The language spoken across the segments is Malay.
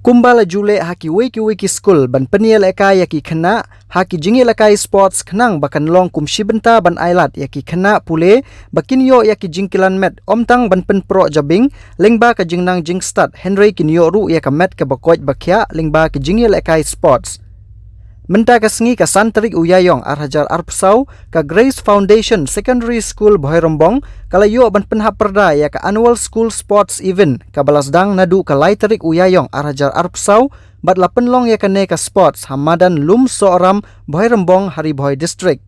Kumbala jule haki wiki school ban peniel ekai yaki kena haki jingil ekai sports kenang bakan long kum shibenta ban ailat yaki kena pule bakin yo yaki jingkilan met omtang ban pen pro jabing lingba ka jingnang jing start Henry kinyo ru yaka met ka bakoit bakya lingba ka jingil ekai sports. Menta ka sengi ka Santerik Uyayong Arhajar Arpsau ka Grace Foundation Secondary School Bohairombong kalayo ban penhap perda ya ka annual school sports event ka balasdang nadu ka Laiterik Uyayong Arhajar Arpsau bat la penlong ya ka ne ka sports hamadan lum soram Bohairombong Hari Bohai District.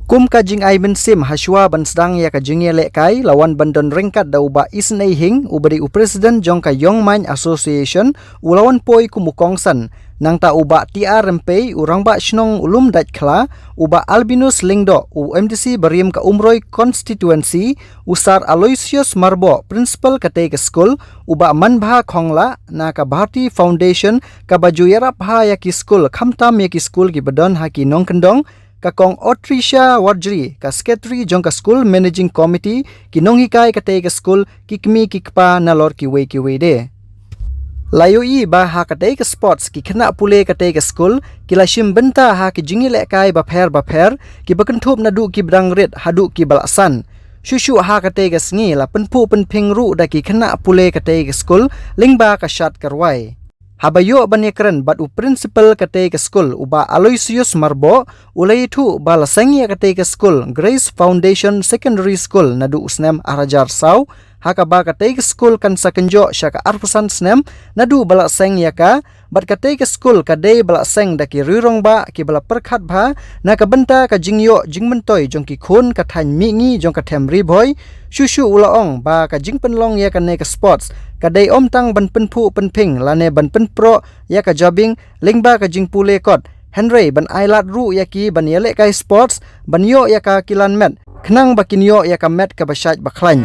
Kum ka jing ai ben sim haswa ban sedang ya ka jingie lekai lawan bandon ringkat da uba isnei hing ubari u president jong ka Young Mind Association ulawan poi kumukongsan nang ta uba TRMP urang ba shnong ulum dat khla uba Albinus Lingdo u MDC Bariam ka Umroi constituency usar Aloysius Marbo principal ka te ka school uba manbha khongla na ka Bharti Foundation ka baju yarap ha ya ki school khamtam ya ki school ki badon ha ki nong kendong kakong Otricia Wardri ka secretary jong ka school managing committee kinong hikai ka te ka school kikmi kikpa nalor ki we de layo i ba ha ka te ka sports ki khna pule ka te ka school kilashim benta ha ki jingile kai ba pher ki bakenthop na du ki brang ret hadu ki balasan shushu ha ka te ka sngi la penpu penphing ru da ki khna pule ka te ka school lingba ka shat karwai habayo banyakran bat u principal kate ke school uba Aloysius Marbo ulai thu bala sangia kate ke school Grace Foundation Secondary School nadu usnem Arhajar Sau haka ba kate ke school kan sakenjo syaka arpusan snem nadu bala sangia ka bat kate ke school kade bala sang daki rirong ba ki bala perkhat bha na ka benta ka jingyo jingmentoi jong ki khun ka than mi ngi jong ka them ri boy shushu ulaong ba ka jingpenlong ya ka ne ka sports kadai omtang ban penpu penping lane ban penpro ya ka jobbing lingba ka jingpule kot Henry ban ailat ru ya ki ban yele kai sports ban yo ya ka kilan met khnang bakin yo ya ka met ka basyat bakhlain.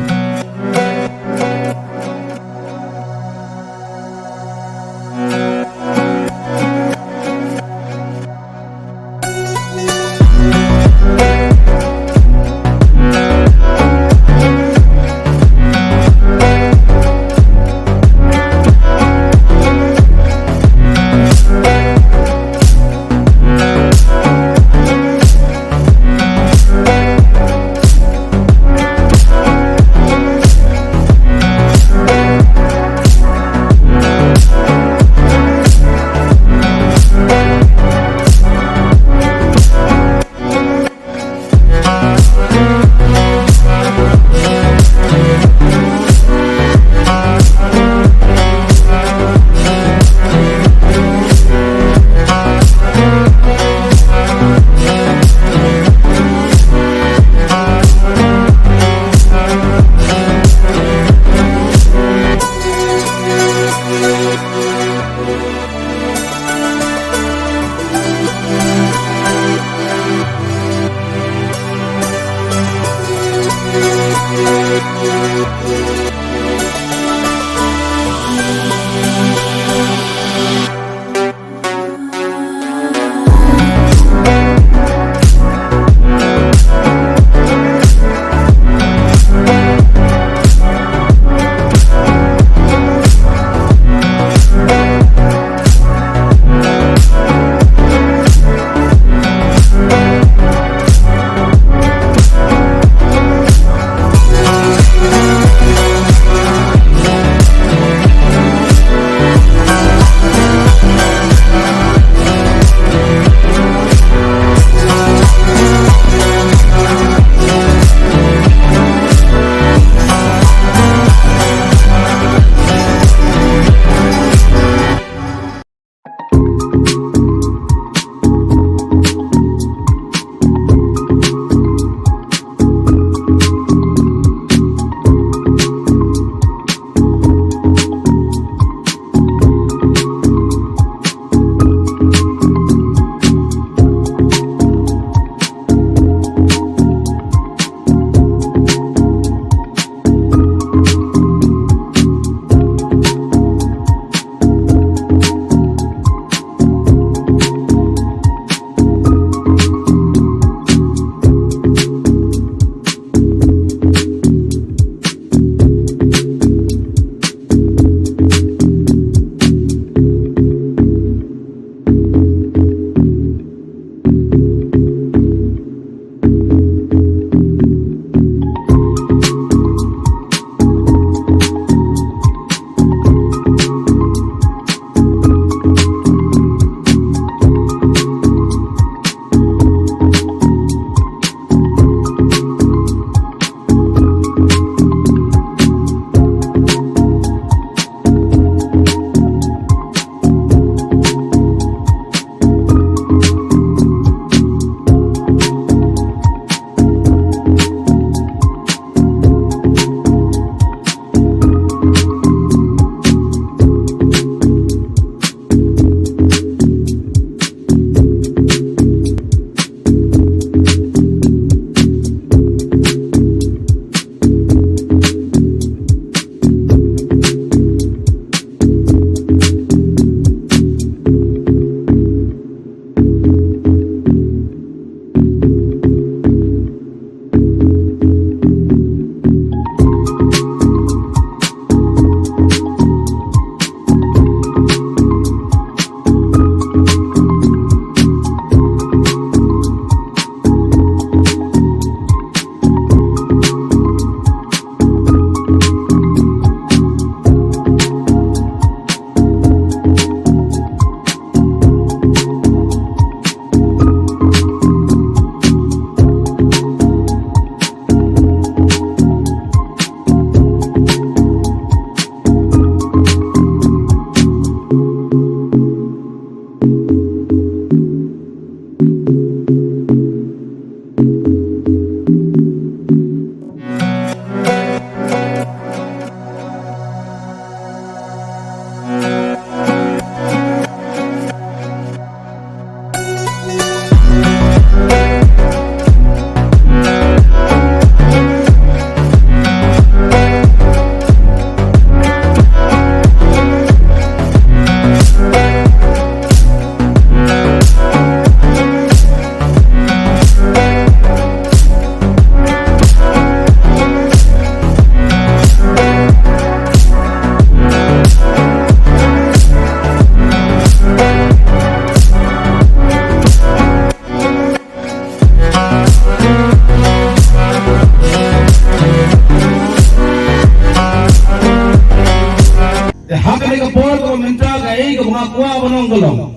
galong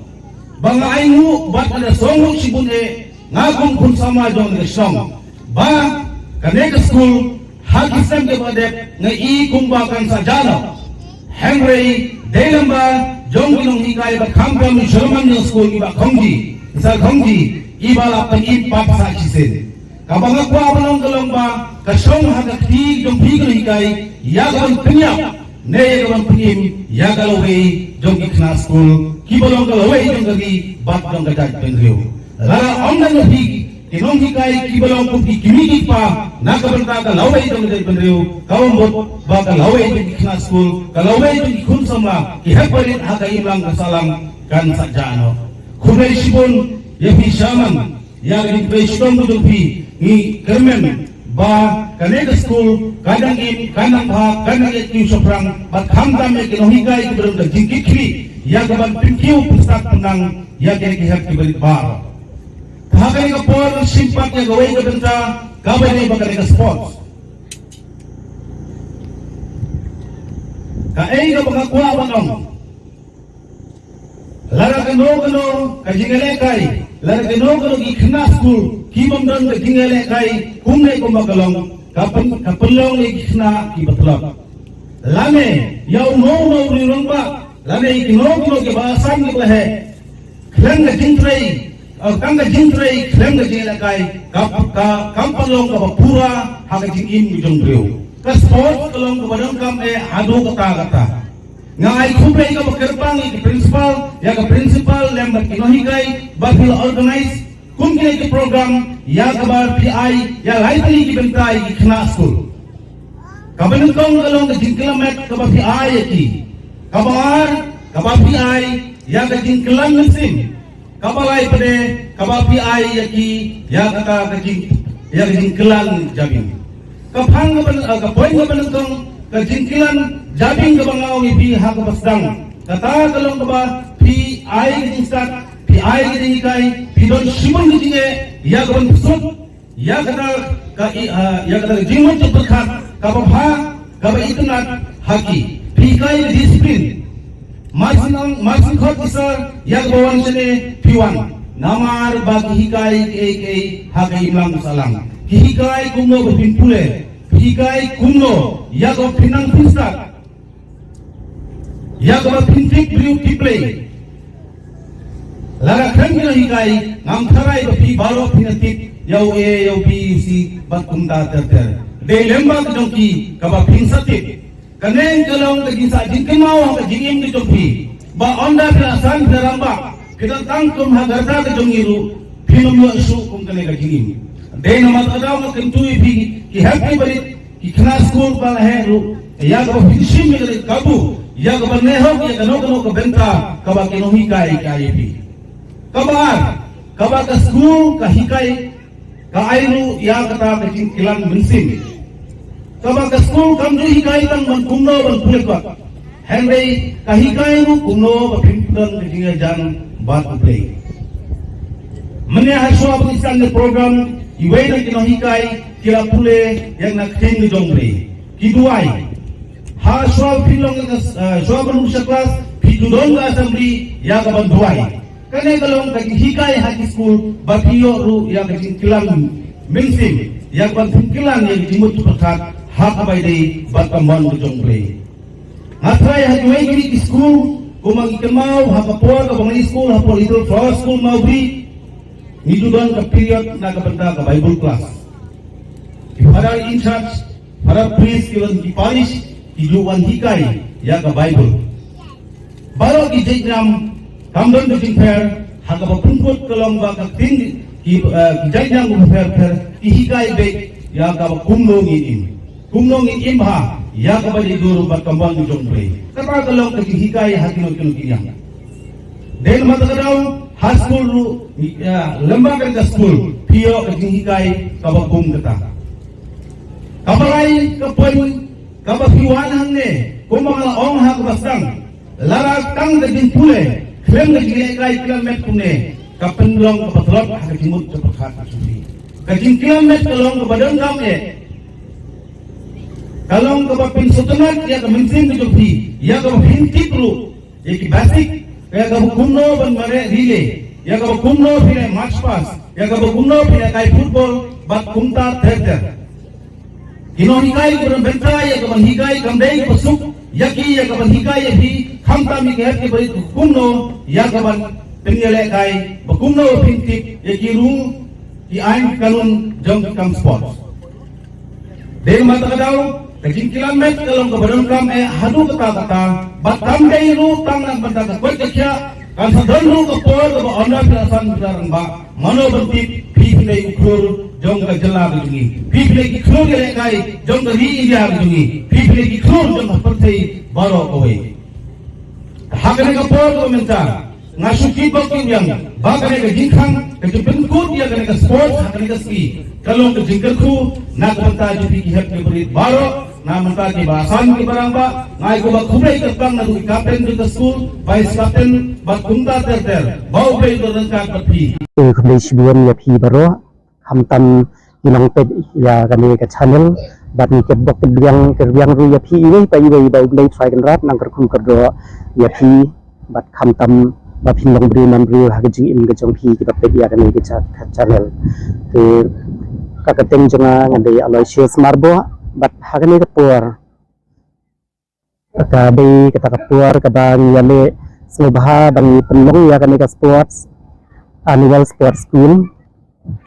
banga aingu bat ada songo sibun ngagum kun sama jong resong ba kaneka school hakisam ke badep ngai kumbakan sajana henry delamba jong ginong hikai ba kampam sherman school iba khongji sa khongji ibala pan ipap sa chisen kabanga kwa balong galong ba kasong hakati jong bigel hikai yagan penyap ne yagan penyim yagalawe jong ikna school kibalong galawe jong gagi bat jong gajak penriu lara ondan higi kinong hikai kibalong kuki kimigi pa nakabanta galawe jong gajak penriu kawambot ba galawe jong ikna school galawe jong kun sama kihaparit hakai ilang kasalang kan sajano kunai sibon yapi shaman yagin presidong jong pi ni kermen ba kanega school kadang im kanang ha kanang itu soprang bat hamdam ke nohigai ke berunda jingkikri ya gaban pinkiu pusat penang ya kene ke hak balik bar hagai ke por simpak ya gawai ke benta gabai ne ba kanega sports ka ei ga bangakwa banong lara kano kajingale kai lara kano ikna school kibam dan kajingale kai kumne ko magalong kapelong ikna kibatlak lame yau no rirong ba lame ikno ke bahasan ke lehe klang jingtrei kang jingtrei klang jingale kai kampalong ka pura haga jingim jong breu ka sport kalong ka badang kam adu kata ngai kubai ka kerpang ke principal lembar kinohigai babil organize kumkine ke program ya kabar PI ya laitali ki bentai ki kena school kaban kong kalong ke jingklamet ka PI ki kabar PI ya ke jingklang mesin kabalai pade kabar PI ya ki ya kata ke jingklang jabing kapang ka poin ka benong ka jingklang jabing ka bangau ibi hak pasdang kata kalong ka ba PI instat PI gini kai pidon simon gini ya kawan pusut ya kata jimat berkat kabah itnat haki PI disiplin marsin khot isar ya kawan sene P1 namar bagi hikai ke hakai imam salam hikai kumno berpimpule hikai kumno ya kawan pinang pinstat ya kawan pintik beriu kiplay lara khangi hikai ngam tharai pi baro pinatik yau pi si bakumta ter de lemba jongki kaba pinsatik kaneng kalong ke gisa jingkemau ka jingim ke jongpi ba onda perasan daramba kita tangkum hagarda ke jongiru pinum yo isu kum kane ka jingim de namat adaw ka kentui pi ki happy bari ki khna school ba heru ya ka finishim ke kabu ya ka neho ya kano ka benta kaba kinohi kai kai pi kabar ka school ka hikai ka airu ya kata ka jingkilan bensin kabar ka school kam ju hikai tang man kumno ban kulet ba henday ka hikai ru kumno ba pimpulan ka jinga jan bat play mane haswa pakistan ne program iway na kino hikai kila pule yang nak ting jongre kiduai ha swa pilong ka swa ban kelas pidudong ka assembly ya ka ban duai kane kalong ka hikai haki school bakiyo ru ya ka jingkilan mingsim ya ban jingkilan ya jimut perkat hak bai dei batamban ke jongre ngatrai haki wei ki school kumang ikemau hak apor ka bangai school hapol little flower school mau bri nidudan ka period na ka benda ka bible class para in charge para priest kiwan ki parish ki juwan hikai ya ka bible baro ki jam kamdon de fair haka ba pungkot kalong ba ka ting ki jainang ko fair ki hikai be ya ka ba kumno ngin ha ya ka ba di guru ba kambang jong pre kata kalong ka hikai hakino kiniyang den matagaraw high school ru lembaga ka school pio ka hikai ka ba kum kata kabalai ka poin ka ba piwan hangne kumang ong ha ka basang lara tang de din pule klem de gilekai kilomet kumne kapenlong kapatlot hakimut kapakhat sufi kajing kilomet kalong kabadang kam kalong kapapin sutunat ya kaminsin de jopi ya kapapin tipru ya ki basic kaya kabukumno ban mare relay ya kabukumno pine march pass ya kabukumno pine kai football bat kumta ter kino hikai kurang benta ya kaban hikai kamdei pasuk yaki ya kaban hikai ya bi khamta mi ke ke bari kumno ya kaban pengyale kai bakumno pintik ya kiru ki ain kanun jong kam sports dei mata kadau kajing kilomet kalong kabadan kam hadu kata batam dei ru tang nang benda ka kwat kya kan sadon ru ka por ka onda perasan bidarang ba mano bentik pi dei ukur jong ka jela bungi pi dei ki khlo gele kai jong ka ri india bungi pi dei ki khlo jong pertai baro kowe hakane ka por ko menta ngasuki bakti yang bakane ka jingkhang ka jengkut ya kana ka sports hakane ka ski kalong ka jingkhu nak banta jupi ki hep ke beri baro na menta ki basan ki baramba ngai ko ba khumai ka bang na du captain du ka school vice captain ba kumta ter bau be do dan ka pathi kembali sibuan ya pi baro hamtam ilang ped ya kami ke channel bat ni ke bok kebiang ru ya pi ini pa ibai bau blai try kan rat nang kerku kerdo ya pi bat hamtam ba pin long bri man bri ha jing im ke jong pi ke ped ya kami ke channel ke kakateng jonga ngandai Aloysius Marbo bat ha kami ke por ka be kata ke por ka bang yale sebah bang penlong ya kami ke sports annual sports school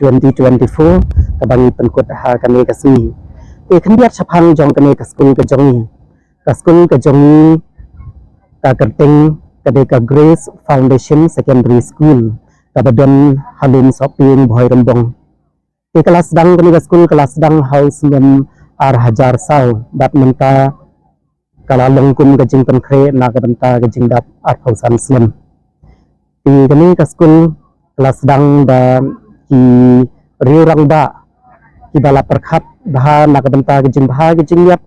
2024 kabangi penkut ha kami kasmi kendiat sapang jong kami ka school ka school ka jongi ka kerteng ka Grace Foundation Secondary School ka badan halum shopping bhoi rembong kelas dang kami ka school kelas dang house ngam ar hajar sau bat menta kala longkum ka jing penkre na ka benta ka jing dap ar khausan slam kami ka school kelas dang da ki riurang ba ki bala perkhat bah nak benta ke jing yap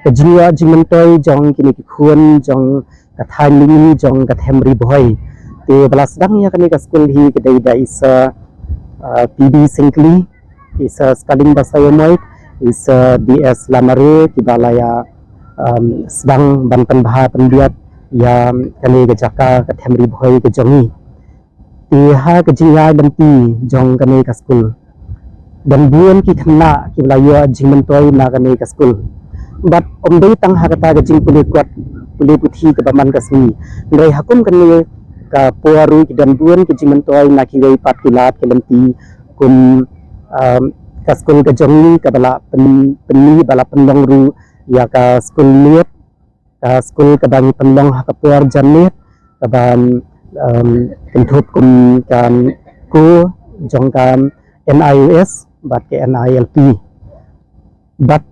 ke jingwa jing mentoi jong kini ki khun jong ka thailing jong ka themri boy te bala sedang ya kani ka school hi ke dai isa PB Singli isa Skaling Basayomoy isa DS Lamare ki bala ya sedang banpan bah pendiat ya kani ke jaka ka themri boy ke jongi ha ke jingya banti jong kami ka school dan buan ki khna ki layo jing mentoi na kami ka school but omdei tang ha kata ke jing puli kwat puli puthi ke baman kasmi ndai hakum kami ka puaru ki dan buan ki jing mentoi na ki wei pat kilat ke lenti kum ka school ke jongi ka bala penni bala penlong ru ya ka school liet ka school ka bang penlong ha ka puar janit ka bang kentup kum kan ku jong kan NIUS bat ke NILP bat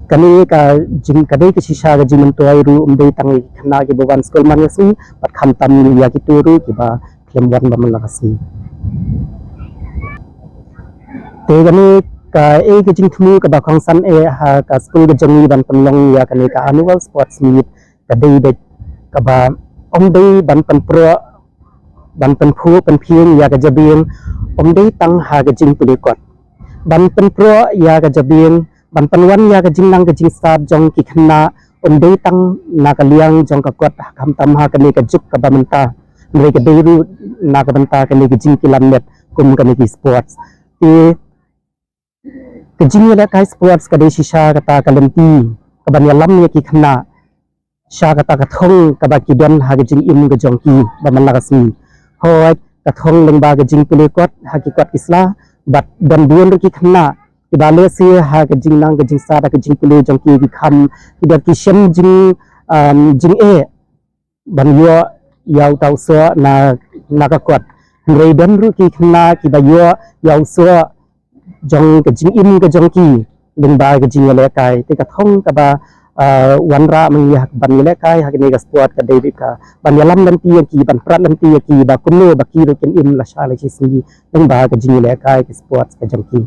kami ka jing kadai ke sisa ke jing mentoi ru umdei tangi khna ke boban school man yasi bat khamtam ya ki turu ki ba klemwan ba malakasi te kami ka ke jing thmu ka ba khong san ha ka school ke jongi ban penlong ya kami ka annual sports meet kadai de ka ba omdei ban pen pro ban pen phu pen phieng ya ka jabieng omdei tang ha ka jing puli kot ban pen pro ya ka jabieng ban pen wan ya ka jing nang ka jing start jong ki khna omdei tang na ka liang jong ka kot kham tam ha ka ni ka juk ka ba menta nei ka deiru na ka banta ka ni ka jing kilomet kum ka ni ki sports ke jing la ka sports ka dei shisha ka ta ka lenti ka ban ya lam ya ki khna sha kata ka thong ka ba ki don ha ga jing im ga jong ki ba man la ka si hoi ka thong leng ba ga jing puli kot ha ki kot isla bat don buon ru ki khna ki ba le si ha ga jing nang ga jing sa da ga jing puli jong ki kham ki da ki shem jing e ban yo yaw taw so na ka kot rei don ru ki khna ki ba yo yaw so jong ga jing im ga jong ki leng ba ga jing le kai te ka thong ka ba wanra mengiyak ban le kai hakini ga sport ka dei ka ban yalam dan ti ki ban prat dan ti ki ba kumno ba ki ro ken im la sha le chi si nang ba ka jing le kai ki sport ka jam ki